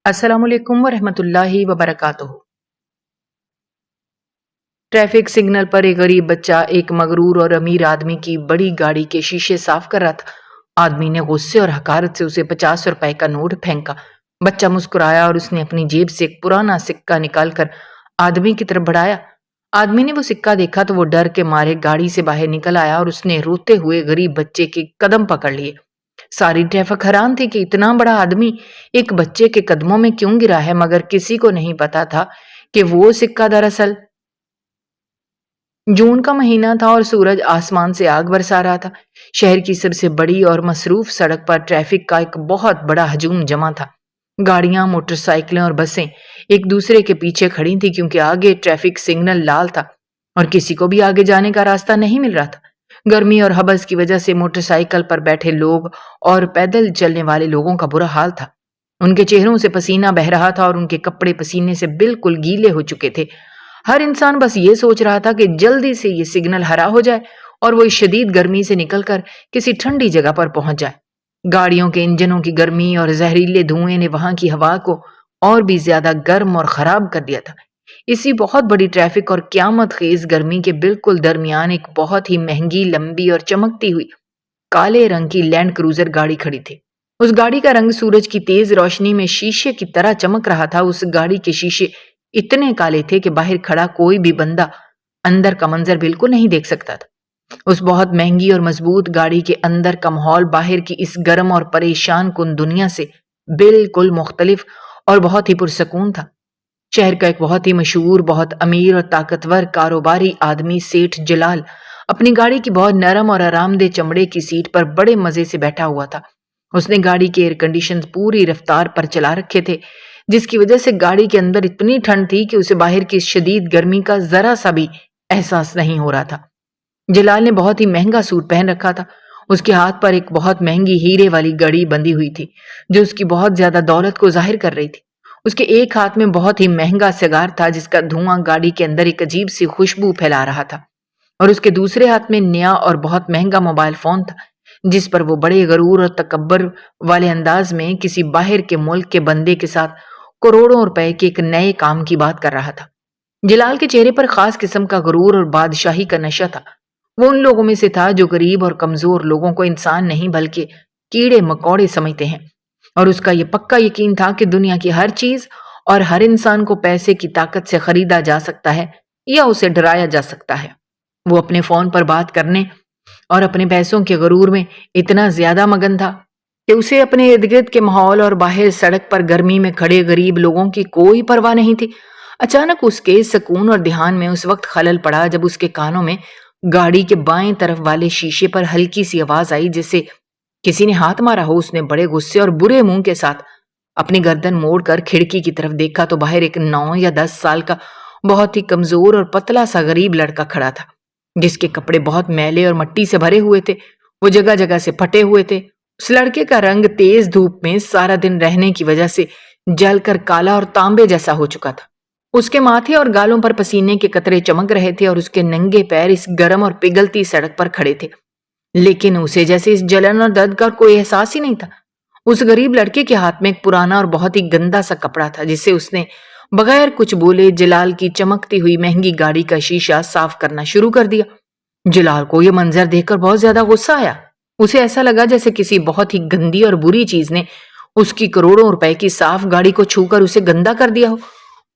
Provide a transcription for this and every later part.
السلام علیکم ورحمۃ اللہ وبرکاتہ۔ ٹریفک سگنل پر ایک غریب بچہ ایک مغرور اور امیر آدمی کی بڑی گاڑی کے شیشے صاف کر رہا تھا۔ آدمی نے غصے اور حقارت سے اسے 50 روپے کا نوٹ پھینکا۔ بچہ مسکرایا اور اس نے اپنی جیب سے ایک پرانا سکہ نکال کر آدمی کی طرف بڑھایا۔ آدمی نے وہ سکہ دیکھا تو وہ ڈر کے مارے گاڑی سے باہر نکل آیا اور اس نے روتے ہوئے غریب بچے کے قدم پکڑ لیے۔ ساری ٹریفک حیران تھی کہ اتنا بڑا آدمی ایک بچے کے قدموں میں کیوں گرا ہے، مگر کسی کو نہیں پتا تھا کہ وہ سکہ دراصل جون کا مہینہ تھا اور سورج آسمان سے آگ برسا رہا تھا۔ شہر کی سب سے بڑی اور مصروف سڑک پر ٹریفک کا ایک بہت بڑا ہجوم جمع تھا۔ گاڑیاں، موٹر سائیکلیں اور بسیں ایک دوسرے کے پیچھے کھڑی تھیں کیونکہ آگے ٹریفک سگنل لال تھا اور کسی کو بھی آگے جانے کا راستہ نہیں مل رہا تھا۔ گرمی اور حبس کی وجہ سے موٹر سائیکل پر بیٹھے لوگ اور پیدل چلنے والے لوگوں کا برا حال تھا۔ ان کے چہروں سے پسینہ بہہ رہا تھا اور ان کے کپڑے پسینے سے بالکل گیلے ہو چکے تھے۔ ہر انسان بس یہ سوچ رہا تھا کہ جلدی سے یہ سگنل ہرا ہو جائے اور وہ اس شدید گرمی سے نکل کر کسی ٹھنڈی جگہ پر پہنچ جائے۔ گاڑیوں کے انجنوں کی گرمی اور زہریلے دھوئیں نے وہاں کی ہوا کو اور بھی زیادہ گرم اور خراب کر دیا تھا۔ اسی بہت بڑی ٹریفک اور قیامت خیز گرمی کے بالکل درمیان ایک بہت ہی مہنگی، لمبی اور چمکتی ہوئی کالے رنگ کی لینڈ کروزر گاڑی کھڑی تھی۔ اس گاڑی کا رنگ سورج کی تیز روشنی میں شیشے کی طرح چمک رہا تھا۔ اس گاڑی کے شیشے اتنے کالے تھے کہ باہر کھڑا کوئی بھی بندہ اندر کا منظر بالکل نہیں دیکھ سکتا تھا۔ اس بہت مہنگی اور مضبوط گاڑی کے اندر کا ماحول باہر کی اس گرم اور پریشان کن دنیا سے بالکل مختلف اور بہت ہی پرسکون تھا۔ شہر کا ایک بہت ہی مشہور، بہت امیر اور طاقتور کاروباری آدمی سیٹھ جلال اپنی گاڑی کی بہت نرم اور آرام دہ چمڑے کی سیٹ پر بڑے مزے سے بیٹھا ہوا تھا۔ اس نے گاڑی کے ایئر کنڈیشن پوری رفتار پر چلا رکھے تھے، جس کی وجہ سے گاڑی کے اندر اتنی ٹھنڈ تھی کہ اسے باہر کی شدید گرمی کا ذرا سا بھی احساس نہیں ہو رہا تھا۔ جلال نے بہت ہی مہنگا سوٹ پہن رکھا تھا۔ اس کے ہاتھ پر ایک بہت مہنگی ہیرے والی گھڑی بندھی ہوئی تھی جو اس کی بہت زیادہ دولت کو ظاہر کر رہی تھی۔ اس کے ایک ہاتھ میں بہت ہی مہنگا سگار تھا جس کا دھواں گاڑی کے اندر ایک عجیب سی خوشبو پھیلا رہا تھا، اور اس کے دوسرے ہاتھ میں نیا اور بہت مہنگا موبائل فون تھا جس پر وہ بڑے غرور اور تکبر والے انداز میں کسی باہر کے ملک کے بندے کے ساتھ کروڑوں روپے کے ایک نئے کام کی بات کر رہا تھا۔ جلال کے چہرے پر خاص قسم کا غرور اور بادشاہی کا نشہ تھا۔ وہ ان لوگوں میں سے تھا جو غریب اور کمزور لوگوں کو انسان نہیں بلکہ کیڑے مکوڑے سمجھتے ہیں، اور اس کا یہ پکا یقین تھا کہ دنیا کی ہر چیز اور ہر انسان کو پیسے کی طاقت سے خریدا جا سکتا ہے یا اسے ڈرایا جا سکتا ہے۔ وہ اپنے فون پر بات کرنے اور اپنے پیسوں کے غرور میں اتنا زیادہ مگن تھا کہ اسے اپنے ارد گرد کے ماحول اور باہر سڑک پر گرمی میں کھڑے غریب لوگوں کی کوئی پرواہ نہیں تھی۔ اچانک اس کے سکون اور دھیان میں اس وقت خلل پڑا جب اس کے کانوں میں گاڑی کے بائیں طرف والے شیشے پر ہلکی سی آواز آئی جیسے کسی نے ہاتھ مارا ہو۔ اس نے بڑے غصے اور برے منہ کے ساتھ اپنی گردن موڑ کر کھڑکی کی طرف دیکھا تو باہر ایک 9 یا 10 سال کا بہت ہی کمزور اور پتلا سا غریب لڑکا کھڑا تھا جس کے کپڑے بہت میلے اور مٹی سے بھرے ہوئے تھے۔ وہ جگہ جگہ سے پھٹے ہوئے تھے۔ اس لڑکے کا رنگ تیز دھوپ میں سارا دن رہنے کی وجہ سے جل کر کالا اور تانبے جیسا ہو چکا تھا۔ اس کے ماتھے اور گالوں پر پسینے کے قطرے چمک رہے تھے اور اس کے ننگے پیر اس گرم اور پگھلتی سڑک پر کھڑے تھے، لیکن اسے جیسے اس جلن اور درد کا کوئی احساس ہی نہیں تھا۔ اس غریب لڑکے کے ہاتھ میں ایک پرانا اور بہت ہی گندا سا کپڑا تھا جسے اس نے بغیر کچھ بولے جلال کی چمکتی ہوئی مہنگی گاڑی کا شیشہ صاف کرنا شروع کر دیا۔ جلال کو یہ منظر دیکھ کر بہت زیادہ غصہ آیا۔ اسے ایسا لگا جیسے کسی بہت ہی گندی اور بری چیز نے اس کی کروڑوں روپے کی صاف گاڑی کو چھو کر اسے گندا کر دیا ہو۔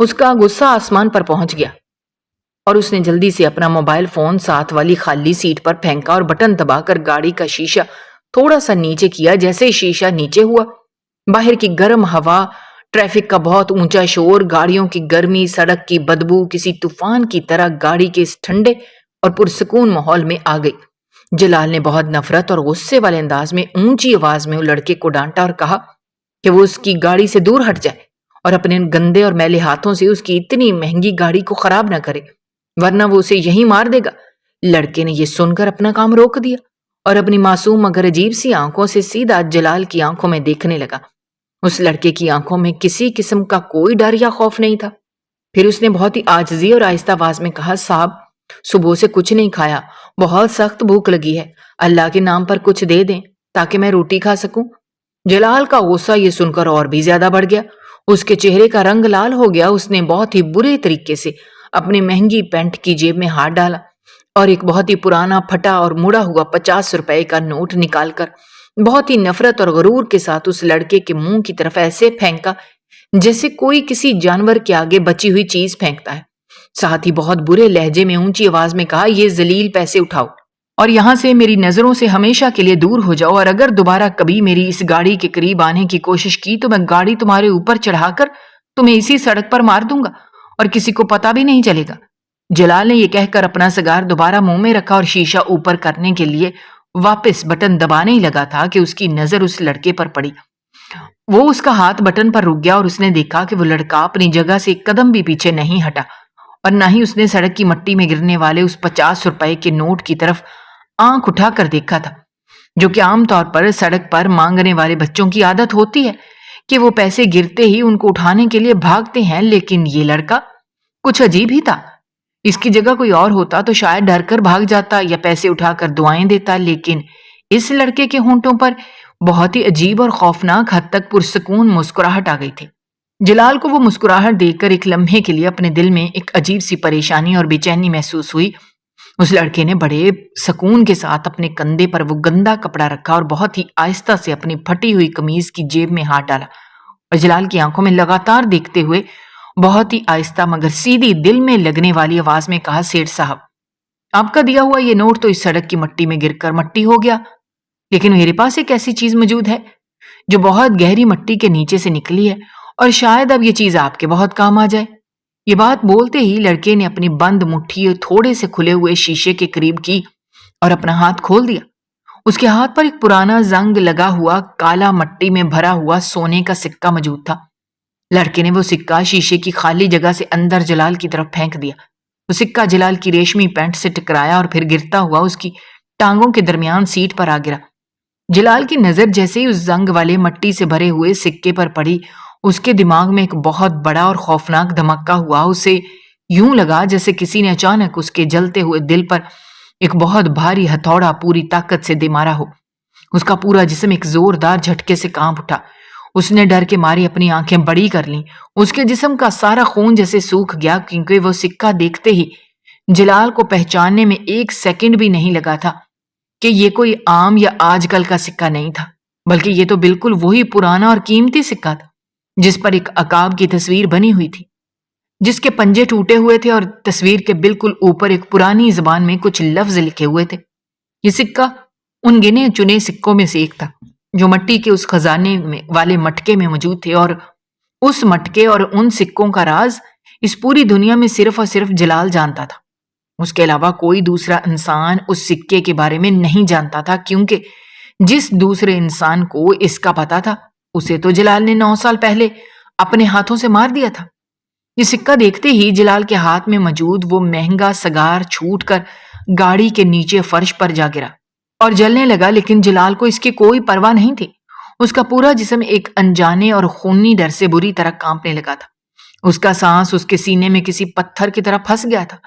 اس کا غصہ آسمان پر پہنچ گیا اور اس نے جلدی سے اپنا موبائل فون ساتھ والی خالی سیٹ پر پھینکا اور بٹن دبا کر گاڑی کا شیشہ تھوڑا سا نیچے کیا۔ جیسے ہی شیشہ نیچے ہوا، باہر کی گرم ہوا، ٹریفک کا بہت اونچا شور، گاڑیوں کی گرمی، سڑک کی بدبو کسی طوفان کی طرح گاڑی کے اس ٹھنڈے اور پرسکون ماحول میں آ گئی۔ جلال نے بہت نفرت اور غصے والے انداز میں اونچی آواز میں وہ لڑکے کو ڈانٹا اور کہا کہ وہ اس کی گاڑی سے دور ہٹ جائے اور اپنے گندے اور میلے ہاتھوں سے اس کی اتنی مہنگی گاڑی کو خراب نہ کرے، ورنہ وہ اسے یہیں مار دے گا۔ لڑکے نے یہ سن کر اپنا کام روک دیا اور اپنی معصوم مگر عجیب سی آنکھوں سے سیدھا جلال کی آنکھوں میں دیکھنے لگا۔ اس لڑکے کی آنکھوں میں کسی قسم کا کوئی ڈر یا خوف نہیں تھا۔ پھر اس نے بہت ہی عاجزی اور آہستہ آواز میں کہا، صاحب صبح سے کچھ نہیں کھایا، بہت سخت بھوک لگی ہے، اللہ کے نام پر کچھ دے دیں تاکہ میں روٹی کھا سکوں۔ جلال کا غصہ یہ سن کر اور بھی زیادہ بڑھ گیا۔ उसके चेहरे का रंग लाल हो गया। उसने बहुत ही बुरे तरीके से अपनी महंगी पैंट की जेब में हाथ डाला और एक बहुत ही पुराना फटा और मुड़ा हुआ 50 रुपए का नोट निकालकर बहुत ही नफरत और गरूर के साथ उस लड़के के मुंह की तरफ ऐसे फेंका जैसे कोई किसी जानवर के आगे बची हुई चीज फेंकता है। साथ ही बहुत बुरे लहजे में ऊंची आवाज में कहा, ये जलील पैसे उठाओ और यहां से मेरी नजरों से हमेशा के लिए दूर हो जाओ, और अगर दोबारा कभी मेरी इस गाड़ी के करीब आने की कोशिश की तो मैं गाड़ी तुम्हारे ऊपर चढ़ाकर तुम्हें इसी सड़क पर मार दूंगा और किसी को पता भी नहीं चलेगा। जलाल ने यह कहकर अपना सिगार दोबारा मुंह में रखा और शीशा ऊपर करने के लिए वापस बटन दबाने ही लगा था कि उसकी नजर उस लड़के पर पड़ी। वो उसका हाथ बटन पर रुक गया और उसने देखा कि वो लड़का अपनी जगह से एक कदम भी पीछे नहीं हटा और न ही उसने सड़क की मिट्टी में गिरने वाले उस 50 रुपए के नोट की तरफ आंख उठाकर देखा था, जो कि आमतौर पर सड़क पर मांगने वाले बच्चों की आदत होती है कि वो पैसे गिरते ही उनको उठाने के लिए भागते हैं। लेकिन ये लड़का कुछ अजीब ही था। इसकी जगह कोई और होता तो शायद डर कर भाग जाता या पैसे उठाकर दुआएं देता, लेकिन इस लड़के के होंठों पर बहुत ही अजीब और खौफनाक हद तक पुरसकून मुस्कुराहट आ गई थी। जलाल को वो मुस्कुराहट देखकर एक लम्हे के लिए अपने दिल में एक अजीब सी परेशानी और बेचैनी महसूस हुई। उस लड़के ने बड़े सुकून के साथ अपने कंधे पर वो गंदा कपड़ा रखा और बहुत ही आहिस्ता से अपनी फटी हुई कमीज की जेब में हाथ डाला और जलाल की आंखों में लगातार देखते हुए बहुत ही आहिस्ता मगर सीधी दिल में लगने वाली आवाज में कहा, सेठ साहब, आपका दिया हुआ ये नोट तो इस सड़क की मिट्टी में गिरकर मिट्टी हो गया, लेकिन मेरे पास एक ऐसी चीज मौजूद है जो बहुत गहरी मिट्टी के नीचे से निकली है और शायद अब ये चीज आपके बहुत काम आ जाए। ये बात बोलते ही लड़के ने अपनी बंद मुट्ठी थोड़े से खुले हुए शीशे के करीब की और अपना हाथ खोल दिया। उसके हाथ पर एक पुराना जंग लगा हुआ काला मिट्टी में भरा हुआ सोने का सिक्का मौजूद था। लड़के ने वो सिक्का शीशे की खाली जगह से अंदर जलाल की तरफ फेंक दिया। वो सिक्का जलाल की रेशमी पैंट से टकराया और फिर गिरता हुआ उसकी टांगों के दरमियान सीट पर आ गिरा। जलाल की नजर जैसे ही उस जंग वाले मिट्टी से भरे हुए सिक्के पर पड़ी, उसके दिमाग में एक बहुत बड़ा और खौफनाक धमाका हुआ। उसे यूं लगा जैसे किसी ने अचानक उसके जलते हुए दिल पर एक बहुत भारी हथौड़ा पूरी ताकत से दे मारा हो। उसका पूरा जिस्म एक जोरदार झटके से कांप उठा। उसने डर के मारे अपनी आंखें बड़ी कर लीं। उसके जिस्म का सारा खून जैसे सूख गया, क्योंकि वो सिक्का देखते ही जलाल को पहचानने में एक सेकंड भी नहीं लगा था कि ये कोई आम या आजकल का सिक्का नहीं था, बल्कि ये तो बिल्कुल वही पुराना और कीमती सिक्का था जिस पर एक अकाब की तस्वीर बनी हुई थी, जिसके पंजे टूटे हुए थे और तस्वीर के बिल्कुल ऊपर एक पुरानी जबान में कुछ लफ्ज लिखे हुए थे। ये सिक्का उन गिने चुने सिक्कों में से एक था जो मिट्टी के उस खजाने में वाले मटके में मौजूद थे, और उस मटके और उन सिक्कों का राज इस पूरी दुनिया में सिर्फ और सिर्फ जलाल जानता था। उसके अलावा कोई दूसरा इंसान उस सिक्के के बारे में नहीं जानता था, क्योंकि जिस दूसरे इंसान को इसका पता था उसे तो जलाल ने 9 साल पहले अपने हाथों से मार दिया था। ये सिक्का देखते ही जलाल के हाथ में मौजूद वो महंगा सगार छूटकर गाड़ी के नीचे फर्श पर जा गिरा और जलने लगा, लेकिन जलाल को इसकी कोई परवाह नहीं थी। उसका पूरा जिस्म एक अनजाने और खूनी डर से बुरी तरह कांपने लगा था। उसका सांस उसके सीने में किसी पत्थर की तरह फंस गया था।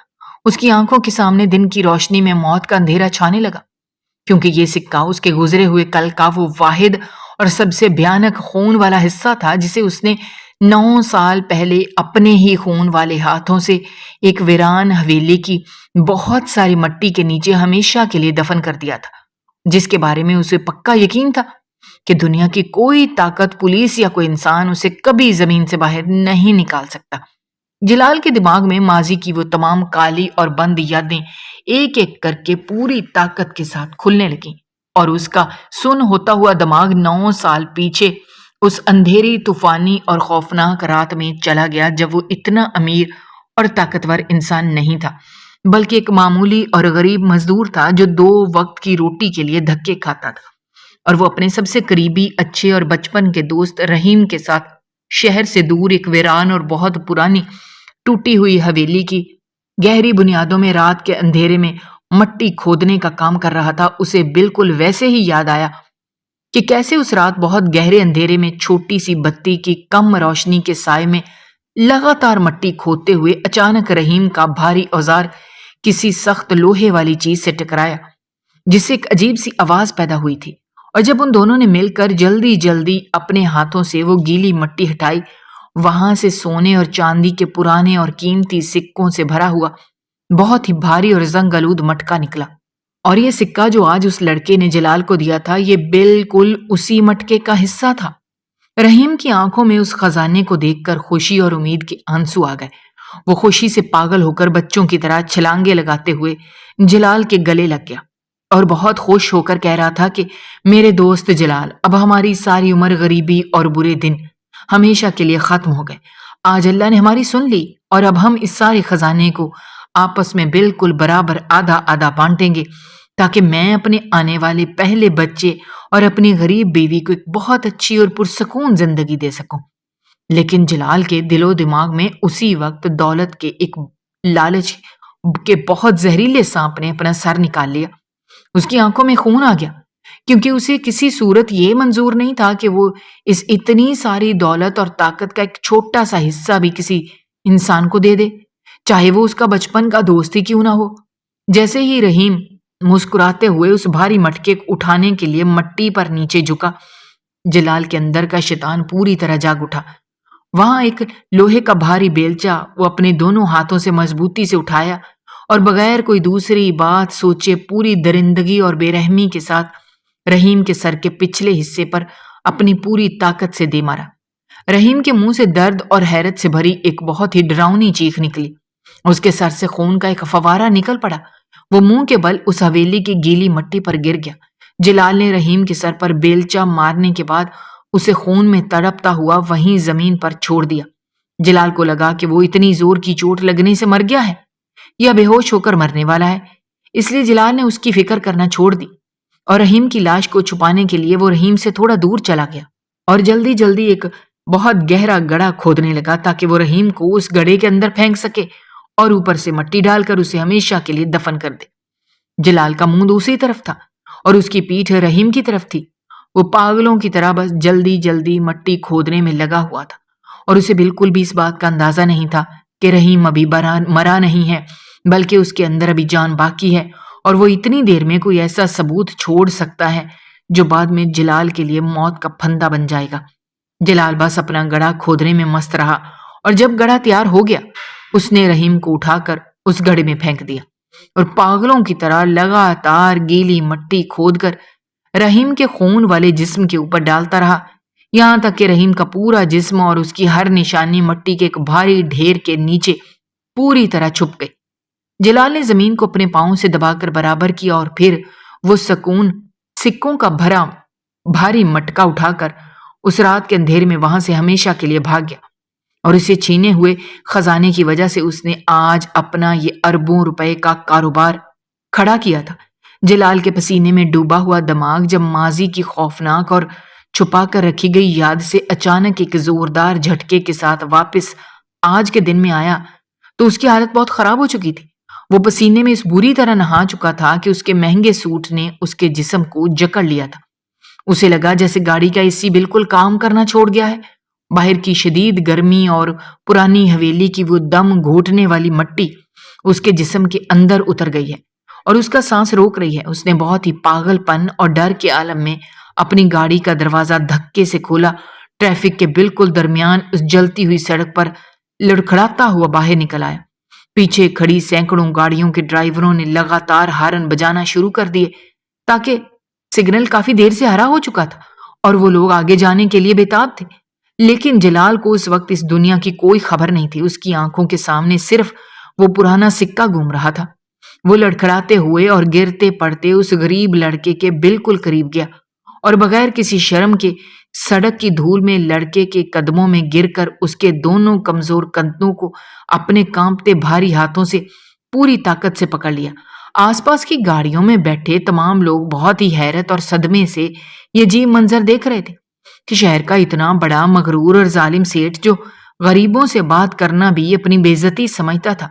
उसकी आंखों के सामने दिन की रोशनी में मौत का अंधेरा छाने लगा, क्योंकि ये सिक्का उसके गुजरे हुए कल का वो वाहिद और सबसे भयानक खून वाला हिस्सा था जिसे उसने 9 साल पहले अपने ही खून वाले हाथों से एक वीरान हवेली की बहुत सारी मिट्टी के नीचे हमेशा के लिए दफन कर दिया था, जिसके बारे में उसे पक्का यकीन था कि दुनिया की कोई ताकत, पुलिस या कोई इंसान उसे कभी जमीन से बाहर नहीं निकाल सकता। जलाल के दिमाग में माजी की वो तमाम काली और बंद यादें एक एक करके पूरी ताकत के साथ खुलने लगी और उसका सुन होता हुआ दिमाग 9 साल पीछे उस अंधेरी, तूफानी और खौफनाक रात में चला गया जब वो इतना अमीर और ताकतवर इंसान नहीं था, बल्कि एक मामूली और गरीब मजदूर था जो 2 वक्त की रोटी के लिए धक्के खाता था। और वो अपने सबसे करीबी, अच्छे और बचपन के दोस्त रहीम के साथ शहर से दूर एक वीरान और बहुत पुरानी टूटी हुई हवेली की गहरी बुनियादों में रात के अंधेरे में मिट्टी खोदने का काम कर रहा था। उसे बिल्कुल वैसे ही याद आया कि कैसे उस रात बहुत गहरे अंधेरे में छोटी सी बत्ती की कम रोशनी के साए में लगातार मिट्टी खोदते हुए अचानक रहीम का भारी औजार किसी सख्त लोहे वाली चीज से टकराया, जिससे एक अजीब सी आवाज पैदा हुई थी। और जब उन दोनों ने मिलकर जल्दी जल्दी अपने हाथों से वो गीली मिट्टी हटाई वहां से सोने और चांदी के पुराने और कीमती सिक्कों से भरा हुआ बहुत ही भारी और जंग-आलूद मटका निकला। और ये सिक्का जो आज उस लड़के ने जलाल को दिया था, ये बिल्कुल उसी मटके का हिस्सा था। रहीम की आंखों में उस खजाने को देखकर खुशी और उम्मीद के आंसू आ गए। वो खुशी से पागल होकर बच्चों की तरह छलांगे लगाते हुए जलाल के गले लग गया और बहुत खुश होकर कह रहा था कि मेरे दोस्त जलाल, अब हमारी सारी उम्र गरीबी और बुरे दिन हमेशा के लिए खत्म हो गए। आज अल्लाह ने हमारी सुन ली और अब हम इस सारे खजाने को आपस में बिल्कुल बराबर आधा आधा बांटेंगे, ताकि मैं अपने आने वाले पहले बच्चे और अपनी गरीब बीवी को एक बहुत अच्छी और पुरसकून जिंदगी दे सकूं। लेकिन जलाल के दिलो दिमाग में उसी वक्त दौलत के एक लालच के बहुत जहरीले सांप ने अपना सर निकाल लिया। उसकी आंखों में खून आ गया, क्योंकि उसे किसी सूरत ये मंजूर नहीं था कि वो इस इतनी सारी दौलत और ताकत का एक छोटा सा हिस्सा भी किसी इंसान को दे दे, चाहे वो उसका बचपन का दोस्त ही क्यों ना हो। जैसे ही रहीम मुस्कुराते हुए उस भारी मटके को उठाने के लिए मट्टी पर नीचे झुका, जलाल के अंदर का शैतान पूरी तरह जाग उठा। वहां एक लोहे का भारी बेलचा वो अपने दोनों हाथों से मजबूती से उठाया और बगैर कोई दूसरी बात सोचे पूरी दरिंदगी और बेरहमी के साथ रहीम के सर के पिछले हिस्से पर अपनी पूरी ताकत से दे मारा। रहीम के मुंह से दर्द और हैरत से भरी एक बहुत ही डरावनी चीख निकली। उसके सर से खून का एक फवारा निकल पड़ा। वो मुंह के बल उस हवेली की गीली मट्टी पर गिर गया। जलाल ने रहीम के सर पर बेलचा मारने के बाद उसे खून में तड़पता हुआ वहीं जमीन पर छोड़ दिया। जलाल को लगा कि वो इतनी जोर की चोट लगने से मर गया है या बेहोश होकर मरने वाला है, इसलिए जलाल ने उसकी फिक्र करना छोड़ दी और रहीम की लाश को छुपाने के लिए वो रहीम से थोड़ा दूर चला गया और जल्दी जल्दी एक बहुत गहरा गड्ढा खोदने लगा, ताकि वो रहीम को उस गड्ढे के अंदर फेंक सके और ऊपर से मिट्टी डालकर उसे हमेशा के लिए दफन कर दे। जलाल का मुंह दूसरी तरफ था और उसकी पीठ रहीम की तरफ थी। वो पागलों की तरह बस जल्दी जल्दी मिट्टी खोदने में लगा हुआ था और उसे बिल्कुल भी इस बात का अंदाजा नहीं था कि रहीम अभी मरा नहीं है, बल्कि उसके अंदर अभी जान बाकी है और वो इतनी देर में कोई ऐसा सबूत छोड़ सकता है जो बाद में जलाल के लिए मौत का फंदा बन जाएगा। जलाल बस अपना गड्ढा खोदने में मस्त रहा और जब गड्ढा तैयार हो गया, उसने रहीम को उठाकर उस गड्ढे में फेंक दिया और पागलों की तरह लगातार गीली मिट्टी खोदकर रहीम के खून वाले जिस्म के ऊपर डालता रहा, यहां तक कि रहीम का पूरा जिस्म और उसकी हर निशानी मिट्टी के एक भारी ढेर के नीचे पूरी तरह छुप गई। जलाल ने जमीन को अपने पांव से दबाकर बराबर किया और फिर वो सिक्कों का भरा भारी मटका उठाकर उस रात के अंधेरे में वहां से हमेशा के लिए भाग गया और इसे छीने हुए खजाने की वजह से उसने आज अपना ये अरबों रुपए का कारोबार खड़ा किया था। जलाल के पसीने में डूबा हुआ दिमाग जब माजी की खौफनाक और छुपा कर रखी गई याद से अचानक एक जोरदार झटके के साथ वापस आज के दिन में आया, तो उसकी हालत बहुत खराब हो चुकी थी। वो पसीने में इस बुरी तरह नहा चुका था कि उसके महंगे सूट ने उसके जिस्म को जकड़ लिया था। उसे लगा जैसे गाड़ी का एसी बिल्कुल काम करना छोड़ गया है। बाहर की शदीद गर्मी और पुरानी हवेली की वो दम घोटने वाली मिट्टी उसके जिस्म के अंदर उतर गई है और उसका सांस रोक रही है। उसने बहुत ही पागलपन और डर के आलम में अपनी गाड़ी का दरवाजा धक्के से खोला, ट्रैफिक के बिल्कुल दरमियान उस जलती हुई सड़क पर लड़खड़ाता हुआ बाहर निकल आया। पीछे खड़ी सैकड़ों गाड़ियों के ड्राइवरों ने लगातार हॉर्न बजाना शुरू कर दिए, ताकि सिग्नल काफी देर से हरा हो चुका था और वो लोग आगे जाने के लिए बेताब थे। लेकिन जलाल को उस वक्त इस दुनिया की कोई खबर नहीं थी। उसकी आंखों के सामने सिर्फ वो पुराना सिक्का घूम रहा था। वो लड़खड़ाते हुए और गिरते पड़ते उस गरीब लड़के के बिल्कुल करीब गया और बगैर किसी शर्म के सड़क की धूल में लड़के के कदमों में गिरकर उसके दोनों कमजोर कंधों को अपने कांपते भारी हाथों से पूरी ताकत से पकड़ लिया। आसपास की गाड़ियों में बैठे तमाम लोग बहुत ही हैरत और सदमे से ये अजीब मंजर देख रहे थे कि शहर का इतना बड़ा मगरूर और जालिम सेठ, जो गरीबों से बात करना भी अपनी बेइज्जती समझता था,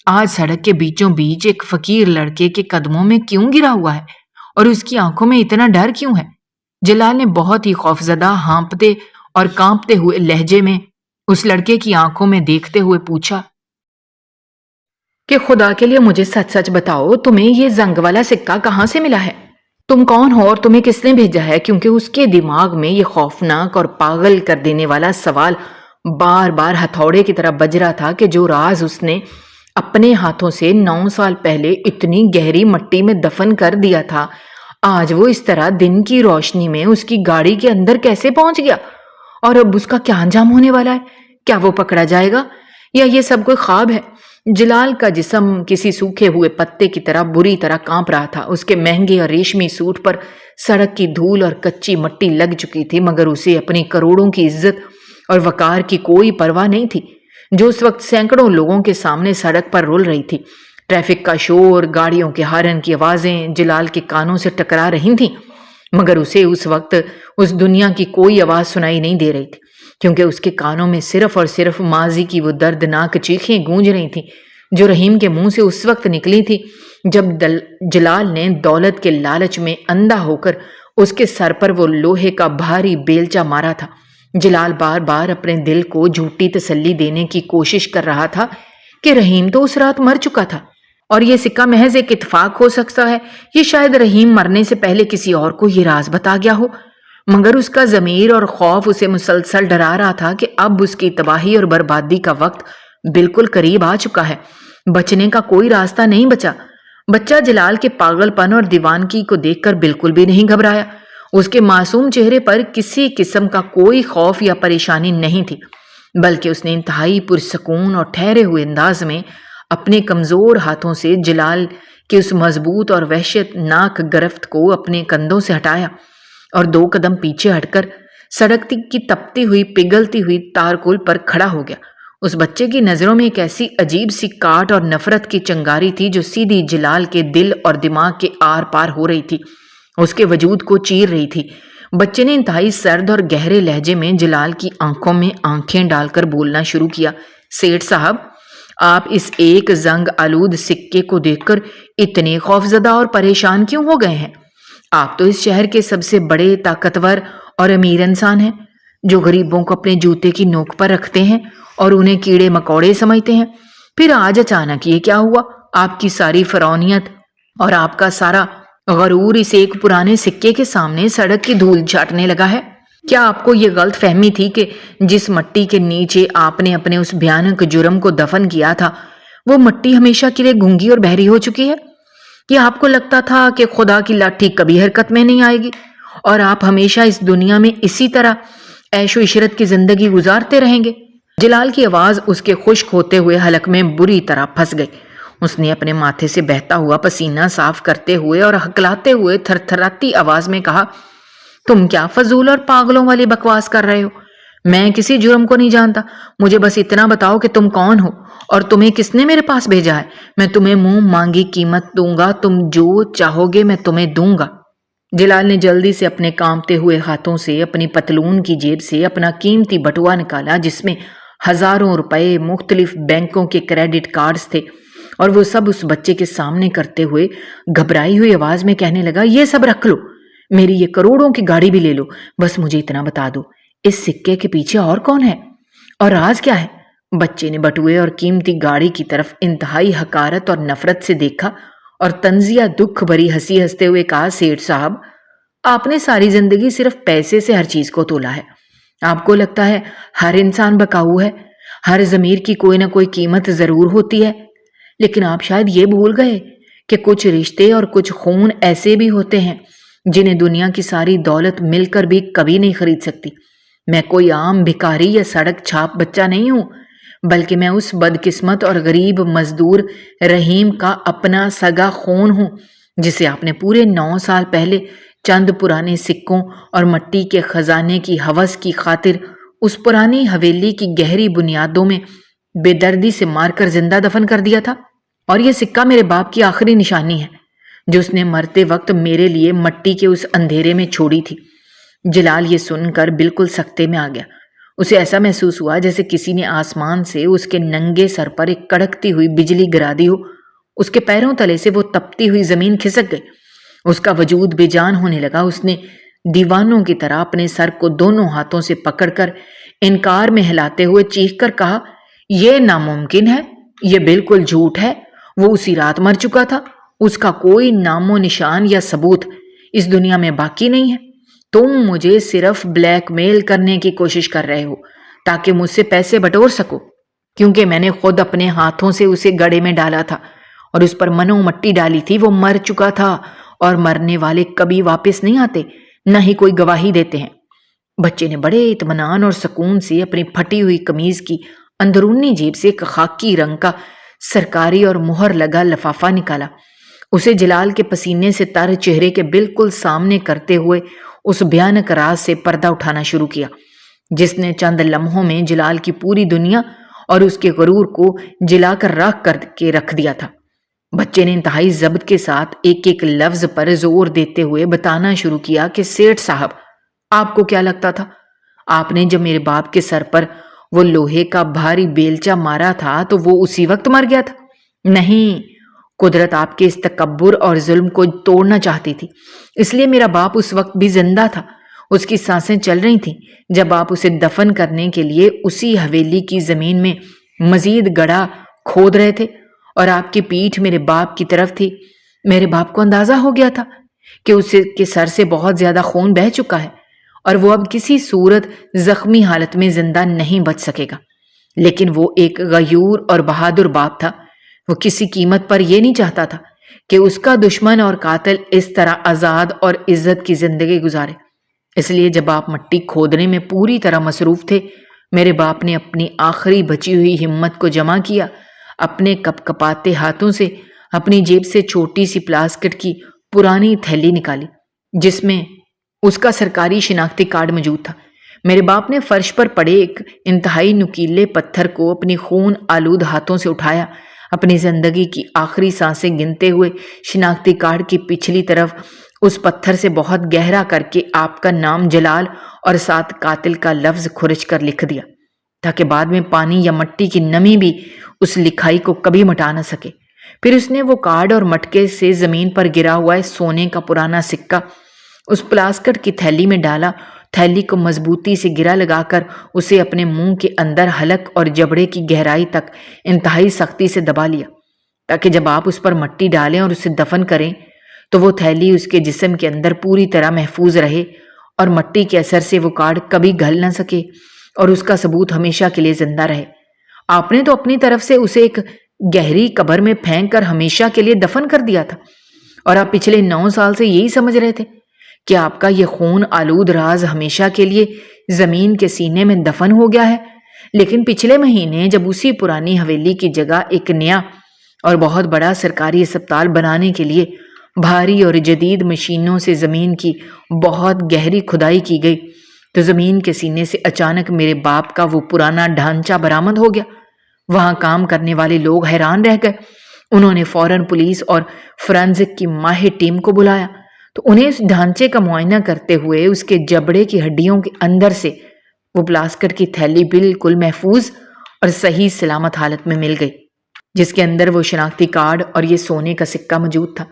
आज सड़क के बीचों बीच एक फकीर लड़के के कदमों में क्यों गिरा हुआ है और उसकी आंखों में इतना डर क्यों है। जलाल ने बहुत ही खौफजदा, हाँपते और कांपते हुए लहजे में उस लड़के की आंखों में देखते हुए पूछा कि खुदा के लिए मुझे सच सच बताओ, तुम्हें ये जंग वाला सिक्का कहां से मिला है? तुम कौन हो और तुम्हें किसने भेजा है? क्योंकि उसके दिमाग में ये खौफनाक और पागल कर देने वाला सवाल बार बार हथौड़े की तरह बज रहा था कि जो राज उसने अपने हाथों से 9 साल पहले इतनी गहरी मिट्टी में दफन कर दिया था, आज वो इस तरह दिन की रोशनी में उसकी गाड़ी के अंदर कैसे पहुंच गया? और अब उसका क्या अंजाम होने वाला है? क्या वो पकड़ा जाएगा या ये सब कोई ख्वाब है? जलाल का जिस्म किसी सूखे हुए पत्ते की तरह बुरी तरह कांप रहा था। उसके महंगे और रेशमी सूट पर सड़क की धूल और कच्ची मिट्टी लग चुकी थी, मगर उसे अपनी करोड़ों की इज्जत और वकार की कोई परवाह नहीं थी जो उस वक्त सैकड़ों लोगों के सामने सड़क पर रुल रही थी। ट्रैफिक का शोर, गाड़ियों के हॉर्न की आवाजें जलाल के कानों से टकरा रही थीं, मगर उसे उस वक्त उस दुनिया की कोई आवाज सुनाई नहीं दे रही थी, क्योंकि उसके कानों में सिर्फ और सिर्फ माजी की वो दर्दनाक चीखें गूंज रही थीं जो रहीम के मुंह से उस वक्त निकली थी जब जलाल ने दौलत के लालच में अंधा होकर उसके सर पर वो लोहे का भारी बेलचा मारा था। जलाल बार बार अपने दिल को झूठी तसल्ली देने की कोशिश कर रहा था कि रहीम तो उस रात मर चुका था और ये सिक्का महज एक इत्तेफाक हो सकता है, ये शायद रहीम मरने से पहले किसी और को ये राज बता गया हो। मगर उसका ज़मीर और खौफ उसे मुसलसल डरा रहा था कि अब उसकी तबाही और बर्बादी का वक्त बिल्कुल करीब आ चुका है। बचने का कोई रास्ता नहीं बचा। बच्चा जलाल के पागलपन और दीवानगी को देखकर बिल्कुल भी नहीं घबराया। उसके मासूम चेहरे पर किसी किस्म का कोई खौफ या परेशानी नहीं थी, बल्कि उसने इंतहाई पुरसकून और ठहरे हुए अंदाज में अपने कमजोर हाथों से जलाल के उस मजबूत और वहशतनाक गिरफ्त को अपने कंधों से हटाया और 2 कदम पीछे हटकर सड़क की तपती हुई पिघलती हुई तारकोल पर खड़ा हो गया। उस बच्चे की नजरों में एक ऐसी अजीब सी काट और नफरत की चिंगारी थी जो सीधी जलाल के दिल और दिमाग के आर पार हो रही थी, उसके वजूद को चीर रही थी। बच्चे ने इंतहाई सर्द और गहरे लहजे में जलाल की आंखों में आंखें डालकर बोलना शुरू किया। सेठ साहब, आप इस एक जंग आलूद सिक्के को देखकर इतने खौफजदा और परेशान क्यों हो गए हैं? आप तो इस शहर के सबसे बड़े ताकतवर और अमीर इंसान हैं, जो गरीबों को अपने जूते की नोक पर रखते हैं और उन्हें कीड़े मकोड़े समझते हैं। फिर आज अचानक ये क्या हुआ? आपकी सारी फरौनियत और आपका सारा गरूर इस एक पुराने सिक्के के सामने सड़क की धूल चाटने लगा है। क्या आपको ये गलत फहमी थी कि जिस मिट्टी के नीचे आपने अपने उस भयानक जुर्म को दफन किया था, वो मिट्टी हमेशा के लिए गूंगी और बहरी हो चुकी है? क्या आपको लगता था कि खुदा की लाठी कभी हरकत में नहीं आएगी और आप हमेशा इस दुनिया में इसी तरह ऐशो इशरत की जिंदगी गुजारते रहेंगे? जलाल की आवाज उसके खुश्क होते हुए हलक में बुरी तरह फंस गई। उसने अपने माथे से बहता हुआ पसीना साफ करते हुए और हकलाते हुए थरथराती आवाज में कहा, तुम क्या फजूल और पागलों वाली बकवास कर रहे हो? मैं किसी जुर्म को नहीं जानता। मुझे बस इतना बताओ कि तुम कौन हो और तुम्हें किसने मेरे पास भेजा है। मैं तुम्हें मुंह मांगी कीमत दूंगा, तुम जो चाहोगे मैं तुम्हें दूंगा। जलाल ने जल्दी से अपने कांपते हुए हाथों से अपनी पतलून की जेब से अपना कीमती बटुआ निकाला, जिसमें हजारों रुपए मुख्तलिफ बैंकों के क्रेडिट कार्ड्स थे, और वो सब उस बच्चे के सामने करते हुए घबराई हुई आवाज में कहने लगा, ये सब रख लो, मेरी ये करोड़ों की गाड़ी भी ले लो, बस मुझे इतना बता दो, इस सिक्के के पीछे और कौन है और राज क्या है? बच्चे ने बटुए और कीमती गाड़ी की तरफ इंतहाई हकारत और नफरत से देखा और तंजिया दुख भरी हंसी हंसते हुए कहा, सेठ साहब, आपने सारी जिंदगी सिर्फ पैसे से हर चीज को तोला है। आपको लगता है हर इंसान बकाऊ है, हर जमीर की कोई ना कोई कीमत जरूर होती है, लेकिन आप शायद ये भूल गए कि कुछ रिश्ते और कुछ खून ऐसे भी होते हैं जिन्हें दुनिया की सारी दौलत मिलकर भी कभी नहीं खरीद सकती। मैं कोई आम भिखारी या सड़क छाप बच्चा नहीं हूं, बल्कि मैं उस बदकिस्मत और गरीब मजदूर रहीम का अपना सगा खून हूं, जिसे आपने पूरे 9 साल पहले चंद पुराने सिक्कों और मिट्टी के खजाने की हवस की खातिर उस पुरानी हवेली की गहरी बुनियादों में बेदर्दी से मारकर जिंदा दफन कर दिया था। और यह सिक्का मेरे बाप की आखिरी निशानी है, जो उसने मरते वक्त मेरे लिए मिट्टी के उस अंधेरे में छोड़ी थी। जलाल ये सुनकर बिल्कुल सख्ते में आ गया। उसे ऐसा महसूस हुआ जैसे किसी ने आसमान से उसके नंगे सर पर एक कड़कती हुई बिजली गिरा दी हो। उसके पैरों तले से वो तपती हुई जमीन खिसक गई। उसका वजूद बेजान होने लगा। उसने दीवानों की तरह अपने सर को दोनों हाथों से पकड़कर इनकार में हिलाते हुए चीख कर कहा, यह नामुमकिन है, यह बिल्कुल झूठ है। वो उसी रात मर चुका था। उसका कोई नामो निशान या सबूत इस दुनिया में बाकी नहीं है। तुम मुझे सिर्फ ब्लैकमेल करने की कोशिश कर रहे हो ताकि मुझसे पैसे बटोर सको, क्योंकि मैंने खुद अपने हाथों से उसे गड्ढे में डाला था और उस पर मनो मट्टी डाली थी। वो मर चुका था और मरने वाले कभी वापस नहीं आते, न ही कोई गवाही देते हैं। बच्चे ने बड़े इत्मीनान और सुकून से अपनी फटी हुई कमीज की अंदरूनी जेब से एक खाकी रंग का सरकारी और मुहर लगा लिफाफा निकाला। उसे जलाल के पसीने से तर चेहरे के बिल्कुल सामने करते हुए उस भयानक राज से पर्दा उठाना शुरू किया, जिसने चंद लम्हों में जलाल की पूरी दुनिया और उसके गरूर को जलाकर राख करके रख दिया था। बच्चे ने इंतहाई जब्त के साथ एक एक लफ्ज पर जोर देते हुए बताना शुरू किया कि सेठ साहब, आपको क्या लगता था? आपने जब मेरे बाप के सर पर वो लोहे का भारी बेलचा मारा था तो वो उसी वक्त मर गया था? नहीं, कुदरत आपके इस तकब्बुर और जुल्म को तोड़ना चाहती थी, इसलिए मेरा बाप उस वक्त भी जिंदा था। उसकी सांसें चल रही थीं जब आप उसे दफन करने के लिए उसी हवेली की जमीन में मजीद गड्ढा खोद रहे थे और आपकी पीठ मेरे बाप की तरफ थी। मेरे बाप को अंदाजा हो गया था कि उसके के सर से बहुत ज्यादा खून बह चुका है और वो अब किसी सूरत जख्मी हालत में जिंदा नहीं बच सकेगा। लेकिन वो एक गयूर और बहादुर बाप था। वो किसी कीमत पर यह नहीं चाहता था कि उसका दुश्मन और कातिल इस तरह आजाद और इज्जत की जिंदगी गुजारे। इसलिए जब आप मट्टी खोदने में पूरी तरह मसरूफ थे, मेरे बाप ने अपनी आखिरी बची हुई हिम्मत को जमा किया, अपने कपकपाते हाथों से अपनी जेब से छोटी सी प्लास्टिक की पुरानी थैली निकाली, जिसमें उसका सरकारी शिनाख्ती कार्ड मौजूद था। मेरे बाप ने फर्श पर पड़े एक इंतहाई नुकीले पत्थर को अपनी खून आलूद हाथों से उठाया, अपनी जिंदगी की आखिरी सांसें गिनते हुए शिनाख्ती कार्ड की पिछली तरफ उस पत्थर से बहुत गहरा करके आपका नाम जलाल और साथ कातिल का लफ्ज खुरच कर लिख दिया, ताकि बाद में पानी या मट्टी की नमी भी उस लिखाई को कभी मिटा न सके। फिर उसने वो कार्ड और मटके से जमीन पर गिरा हुआ सोने का पुराना सिक्का उस प्लास्टिक की थैली में डाला। थैली को मजबूती से गिरा लगाकर उसे अपने मुंह के अंदर हलक और जबड़े की गहराई तक इंतहाई सख्ती से दबा लिया, ताकि जब आप उस पर मट्टी डालें और उसे दफन करें तो वो थैली उसके जिस्म के अंदर पूरी तरह महफूज रहे और मट्टी के असर से वो कार्ड कभी घल न सके और उसका सबूत हमेशा के लिए जिंदा रहे। आपने तो अपनी तरफ से उसे एक गहरी कब्र में फेंक कर हमेशा के लिए दफन कर दिया था और आप पिछले 9 साल से यही समझ रहे थे कि आपका ये खून आलूद राज हमेशा के लिए जमीन के सीने में दफन हो गया है। लेकिन पिछले महीने जब उसी पुरानी हवेली की जगह एक नया और बहुत बड़ा सरकारी अस्पताल बनाने के लिए भारी और जदीद मशीनों से जमीन की बहुत गहरी खुदाई की गई, तो जमीन के सीने से अचानक मेरे बाप का वो पुराना ढांचा बरामद हो गया। वहां काम करने वाले लोग हैरान रह गए। उन्होंने फौरन पुलिस और फोरेंसिक की माहिर टीम को बुलाया, तो उन्हें उस ढांचे का मुआयना करते हुए उसके जबड़े की हड्डियों के अंदर से वो प्लास्टिक की थैली बिल्कुल महफूज और सही सलामत हालत में मिल गई, जिसके अंदर वो शनाख्ती कार्ड और ये सोने का सिक्का मौजूद था।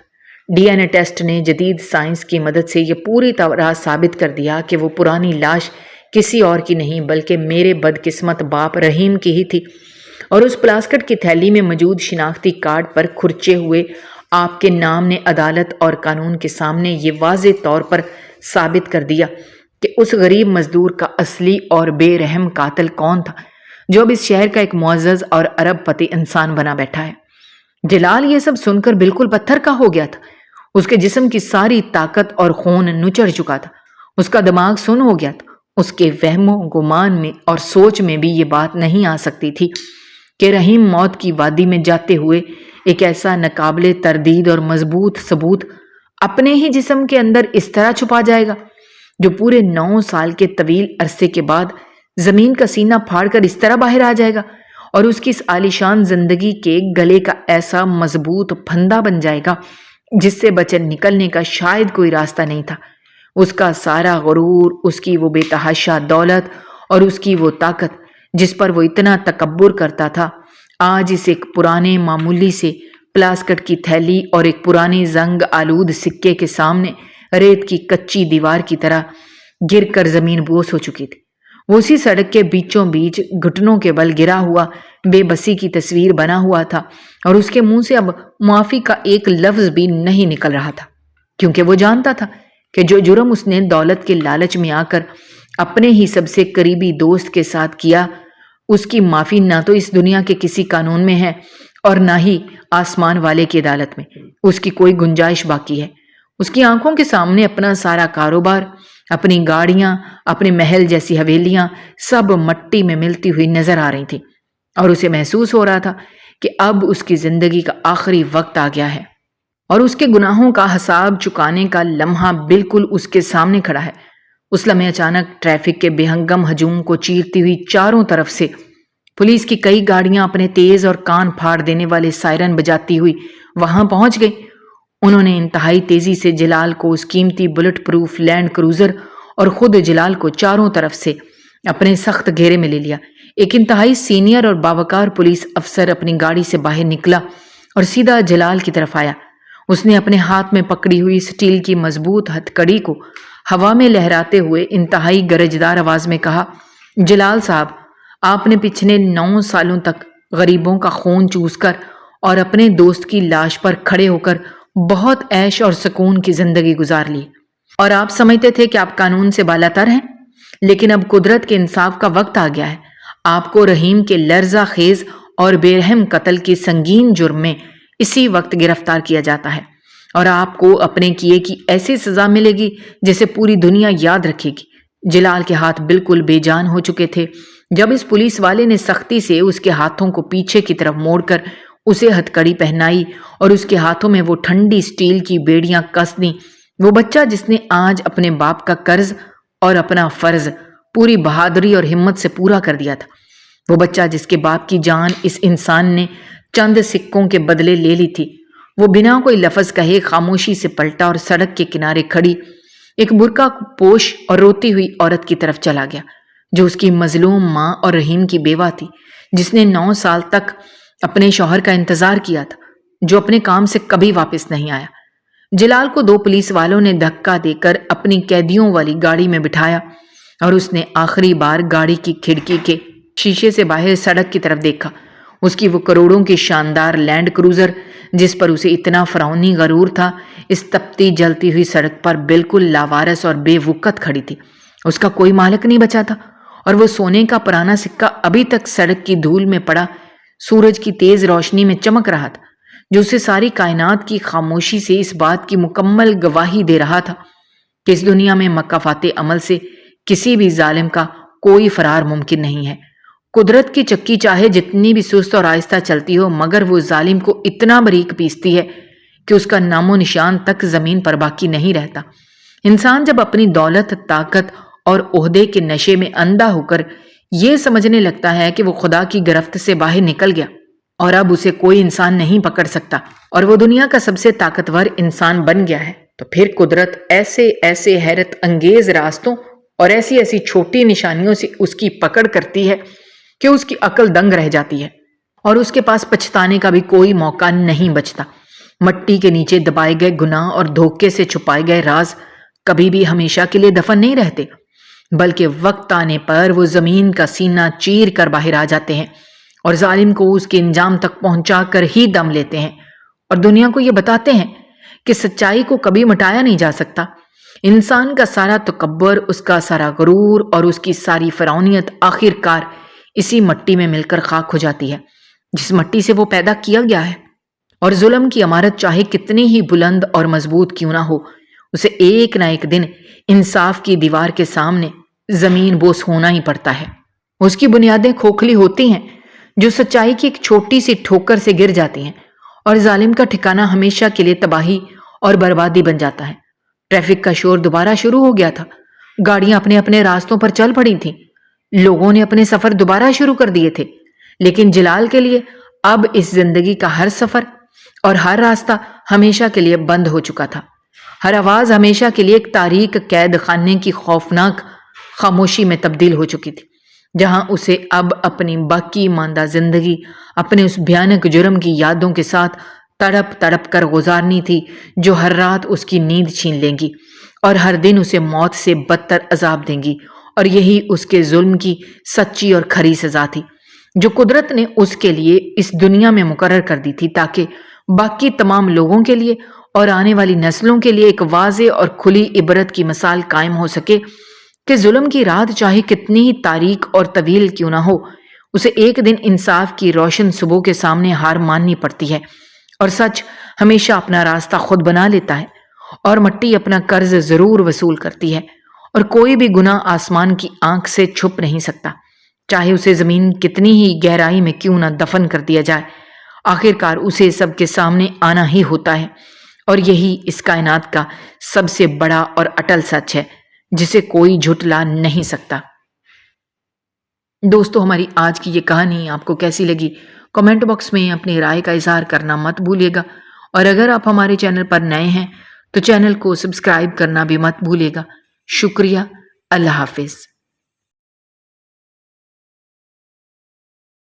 डीएनए टेस्ट ने जदीद साइंस की मदद से ये पूरी तरह साबित कर दिया कि वो पुरानी लाश किसी और की नहीं बल्कि मेरे बदकिस्मत बाप रहीम की ही थी। और उस प्लास्टिक की थैली में मौजूद शिनाख्ती कार्ड पर खुरचे हुए आपके नाम ने अदालत और कानून के सामने ये वाज़े तौर पर साबित कर दिया कि उस गरीब मजदूर का असली और बेरहम कातिल कौन था, जो अब इस शहर का एक मुअज़्ज़ज़ और अरबपति इंसान बना बैठा है। जलाल ये सब सुनकर बिल्कुल पत्थर का हो गया था। उसके जिस्म की सारी ताकत और खून नुचड़ चुका था। उसका दिमाग सुन्न हो गया था। उसके वहमो गुमान में और सोच में भी ये बात नहीं आ सकती थी कि रहीम मौत की वादी में जाते हुए एक ऐसा नाकाबिले तरदीद और मजबूत सबूत अपने ही जिस्म के अंदर इस तरह छुपा जाएगा, जो पूरे 9 साल के तवील अरसे के बाद जमीन का सीना फाड़कर इस तरह बाहर आ जाएगा और उसकी इस आलीशान जिंदगी के गले का ऐसा मजबूत फंदा बन जाएगा जिससे बचकर निकलने का शायद कोई रास्ता नहीं था। उसका सारा गुरूर, उसकी वो बेतहाशा दौलत और उसकी वो ताकत जिस पर वो इतना तकब्बुर करता था, आज इस एक पुराने मामूली से प्लास्टिक की थैली और एक पुरानी जंग आलूद सिक्के के सामने रेत की कच्ची दीवार की तरह गिर कर जमीन बोस हो चुकी थी। वो उसी सड़क के बीचों बीच घुटनों के बल गिरा हुआ बेबसी की तस्वीर बना हुआ था और उसके मुंह से अब मुआफी का एक लफ्ज भी नहीं निकल रहा था, क्योंकि वो जानता था कि जो जुर्म उसने दौलत के लालच में आकर अपने ही सबसे करीबी दोस्त के साथ किया, उसकी माफी ना तो इस दुनिया के किसी कानून में है और ना ही आसमान वाले की अदालत में उसकी कोई गुंजाइश बाकी है। उसकी आंखों के सामने अपना सारा कारोबार, अपनी गाड़ियां, अपने महल जैसी हवेलियां सब मट्टी में मिलती हुई नजर आ रही थी और उसे महसूस हो रहा था कि अब उसकी जिंदगी का आखिरी वक्त आ गया है और उसके गुनाहों का हिसाब चुकाने का लम्हा बिल्कुल उसके सामने खड़ा है। उस लम्हे अचानक ट्रैफिक के बेहंगम हजूम को चीरती हुई चारों तरफ से पुलिस की कई गाड़ियां अपने तेज और कान फाड़ देने वाले सायरन बजाती हुई वहां पहुंच गई। उन्होंने इंतहाई तेजी से जलाल को उस कीमती बुलेट प्रूफ लैंड क्रूजर और खुद जलाल को चारों तरफ से अपने सख्त घेरे में ले लिया। एक इंतहाई सीनियर और बावकार पुलिस अफसर अपनी गाड़ी से बाहर निकला और सीधा जलाल की तरफ आया। उसने अपने हाथ में पकड़ी हुई स्टील की मजबूत हथकड़ी को हवा में लहराते हुए इंतहाई गरजदार आवाज में कहा, जलाल साहब, आपने पिछले 9 सालों तक गरीबों का खून चूसकर और अपने दोस्त की लाश पर खड़े होकर बहुत ऐश और सुकून की जिंदगी गुजार ली और आप समझते थे कि आप कानून से बालातर हैं, लेकिन अब कुदरत के इंसाफ का वक्त आ गया है। आपको रहीम के लर्जा खेज और बेरहम कत्ल की संगीन जुर्म में इसी वक्त गिरफ्तार किया जाता है और आपको अपने किए की ऐसी सजा मिलेगी जिसे पूरी दुनिया याद रखेगी। जलाल के हाथ बिल्कुल बेजान हो चुके थे जब इस पुलिस वाले ने सख्ती से उसके हाथों को पीछे की तरफ मोड़कर उसे हथकड़ी पहनाई और उसके हाथों में वो ठंडी स्टील की बेड़ियां कस दी। वो बच्चा जिसने आज अपने बाप का कर्ज और अपना फर्ज पूरी बहादुरी और हिम्मत से पूरा कर दिया था, वो बच्चा जिसके बाप की जान इस इंसान ने चंद सिक्कों के बदले ले ली थी, वो बिना कोई लफ्ज कहे खामोशी से पलटा और सड़क के किनारे खड़ी एक बुर्का पोश और रोती हुई औरत की तरफ चला गया जो उसकी मजलूम माँ और रहीम की बेवा थी, जिसने 9 साल तक अपने शौहर का इंतजार किया था, जो अपने काम से कभी वापस नहीं आया। जलाल को 2 पुलिस वालों ने धक्का देकर अपनी कैदियों वाली गाड़ी में बिठाया और उसने आखिरी बार गाड़ी की खिड़की के शीशे से बाहर सड़क की तरफ देखा। उसकी वो करोड़ों की शानदार लैंड क्रूजर जिस पर उसे इतना फरौनी गरूर था, इस तपती जलती हुई सड़क पर बिल्कुल लावारस और बेवकत खड़ी थी। उसका कोई मालिक नहीं बचा था और वो सोने का पुराना सिक्का अभी तक सड़क की धूल में पड़ा सूरज की तेज रोशनी में चमक रहा था, जो उसे सारी कायनात की खामोशी से इस बात की मुकम्मल गवाही दे रहा था कि इस दुनिया में मक्काफाते अमल से किसी भी जालिम का कोई फरार मुमकिन नहीं है। कुदरत की चक्की चाहे जितनी भी सुस्त और आहिस्ता चलती हो, मगर वो जालिम को इतना बारीक पीसती है कि उसका नामो निशान तक जमीन पर बाकी नहीं रहता। इंसान जब अपनी दौलत, ताकत और ओहदे के नशे में अंधा होकर ये समझने लगता है कि वो खुदा की गिरफ्त से बाहर निकल गया और अब उसे कोई इंसान नहीं पकड़ सकता और वो दुनिया का सबसे ताकतवर इंसान बन गया है, तो फिर कुदरत ऐसे ऐसे हैरत अंगेज रास्तों और ऐसी ऐसी छोटी निशानियों से उसकी पकड़ करती है कि उसकी अकल दंग रह जाती है और उसके पास पछताने का भी कोई मौका नहीं बचता। मट्टी के नीचे दबाए गए गुनाह और धोखे से छुपाए गए राज कभी भी हमेशा के लिए दफन नहीं रहते, बल्कि वक्त आने पर वो जमीन का सीना चीर कर बाहर आ जाते हैं और जालिम को उसके इंजाम तक पहुंचा कर ही दम लेते हैं और दुनिया को ये बताते हैं कि सच्चाई को कभी मिटाया नहीं जा सकता। इंसान का सारा तकब्बर, उसका सारा गरूर और उसकी सारी फरौनियत आखिरकार इसी मट्टी में मिलकर खाक हो जाती है जिस मट्टी से वो पैदा किया गया है। और जुल्म की इमारत चाहे कितनी ही बुलंद और मजबूत क्यों ना हो, उसे एक ना एक दिन इंसाफ की दीवार के सामने जमीन बोस होना ही पड़ता है। उसकी बुनियादें खोखली होती हैं जो सच्चाई की एक छोटी सी ठोकर से गिर जाती हैं और जालिम का ठिकाना हमेशा के लिए तबाही और बर्बादी बन जाता है। ट्रैफिक का शोर दोबारा शुरू हो गया था। गाड़ियां अपने अपने रास्तों पर चल पड़ी थीं। लोगों ने अपने सफर दोबारा शुरू कर दिए थे, लेकिन जलाल के लिए अब इस जिंदगी का हर सफर और हर रास्ता हमेशा के लिए बंद हो चुका था। हर आवाज हमेशा के लिए एक तारीक कैद खाने की खौफनाक खामोशी में तब्दील हो चुकी थी, जहां उसे अब अपनी बाकी मांदा जिंदगी अपने उस भयानक जुर्म की यादों के साथ तड़प तड़प कर गुजारनी थी, जो हर रात उसकी नींद छीन लेंगी और हर दिन उसे मौत से बदतर अजाब देंगी। और यही उसके जुल्म की सच्ची और खरी सजा थी जो कुदरत ने उसके लिए इस दुनिया में मुकर्रर कर दी थी, ताकि बाकी तमाम लोगों के लिए और आने वाली नस्लों के लिए एक वाज़े और खुली इबरत की मिसाल कायम हो सके کہ ظلم کی رات چاہے کتنی ہی تاریک اور طویل کیوں نہ ہو، اسے ایک دن انصاف کی روشن صبح کے سامنے ہار ماننی پڑتی ہے، اور سچ ہمیشہ اپنا راستہ خود بنا لیتا ہے، اور مٹی اپنا قرض ضرور وصول کرتی ہے، اور کوئی بھی گناہ آسمان کی آنکھ سے چھپ نہیں سکتا، چاہے اسے زمین کتنی ہی گہرائی میں کیوں نہ دفن کر دیا جائے، آخر کار اسے سب کے سامنے آنا ہی ہوتا ہے، اور یہی اس کائنات کا سب سے بڑا اور اٹل سچ ہے جسے کوئی جھٹلا نہیں سکتا۔ دوستو، ہماری آج کی یہ کہانی آپ کو کیسی لگی؟ کمنٹ باکس میں اپنی رائے کا اظہار کرنا مت بھولیے گا، اور اگر آپ ہمارے چینل پر نئے ہیں تو چینل کو سبسکرائب کرنا بھی مت بھولیے گا۔ شکریہ۔ اللہ حافظ۔